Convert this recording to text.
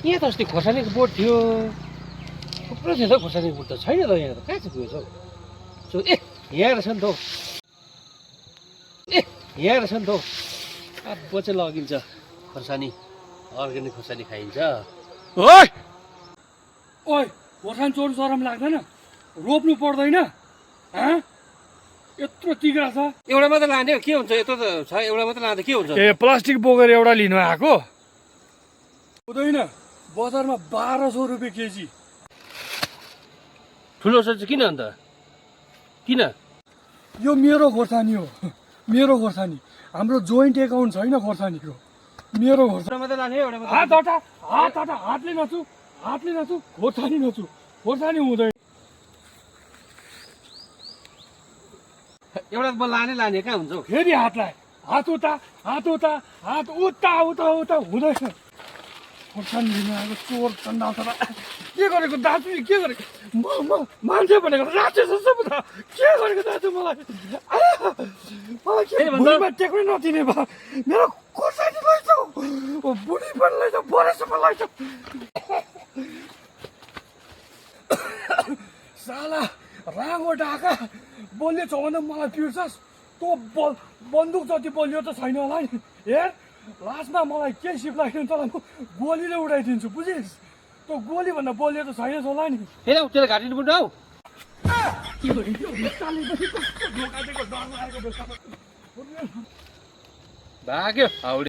यहाँ त अस्ति खोर्सानीको बोट थियो, थुप्रो थियो त खोर्सानीको बोट त छैन त यहाँ त कहाँ चाहिँ गयो सो यहाँ रहेछ नि त हौ, यहाँ रहेछ नि त हौ। अब चाहिँ लगिन्छ खोर्सानी, अर्ग्यानिक खोर्सानी खाइन्छ। ओइ ओइ खोर्सानी चोर्नु सरम लाग्दैन? रोप्नु पर्दैन? यत्रो तिग्रा छ। एउटा मात्रै लाने हो के हुन्छ, यत्रो त छ, एउटा मात्रै लाँदा के हुन्छ? ए प्लास्टिक बोकेर एउटा लिनु आएको हुँदैन। बजारमा 1200 रुपियाँ केजी। ठुलो छ चाहिँ किन अन्त? किन? यो मेरो खोर्सानी हो, मेरो खोर्सानी। हाम्रो जोइन्ट एकाउन्ट छैन खोर्सानीको, मेरो खोर्सानी। एउटा मात्रै लाने हो, एउटा मात्रै। हातले नछु, हातले नछु, खोर्सानी नछु, खोर्सानी हुँदैन। एउटा लाने कहाँ हुन्छ हौ? फेरि हातलाई हात उता हात उता हात उता उता उता हुँदैन। खोर्सानी लिनु आएको चोर चन्दा छ। के गरेको दाजु, के गरेको? म मान्छे भनेको राक्षस जस्तो पो त। के गरेको दाजु मलाई? मलाई के भुइँमा टेक्नै नदिने भयो। मेरो खोर्सानी लैजाऊ, बुढी पनि लैजाऊ, बरेसम्म लैजाऊ। साला रागो ढाका बलियो छ भने मलाई पिर्छस्। तँ बन्दुक जति बलियो त छैन होला नि। हेर लास्टमा मलाई केही सिप लाग्यो तँलाई म गोलीले उडाइदिन्छु, बुझिस्? तँ गोलीभन्दा बलियो त छैनस् होला नि। हेर त्यसले घाटिनु बुढ्नु हौ। के गरिदियो भित्ताले पनि कस्तो धोका दिएको, डर लागेको बेलामा भाग्यो हाउडे।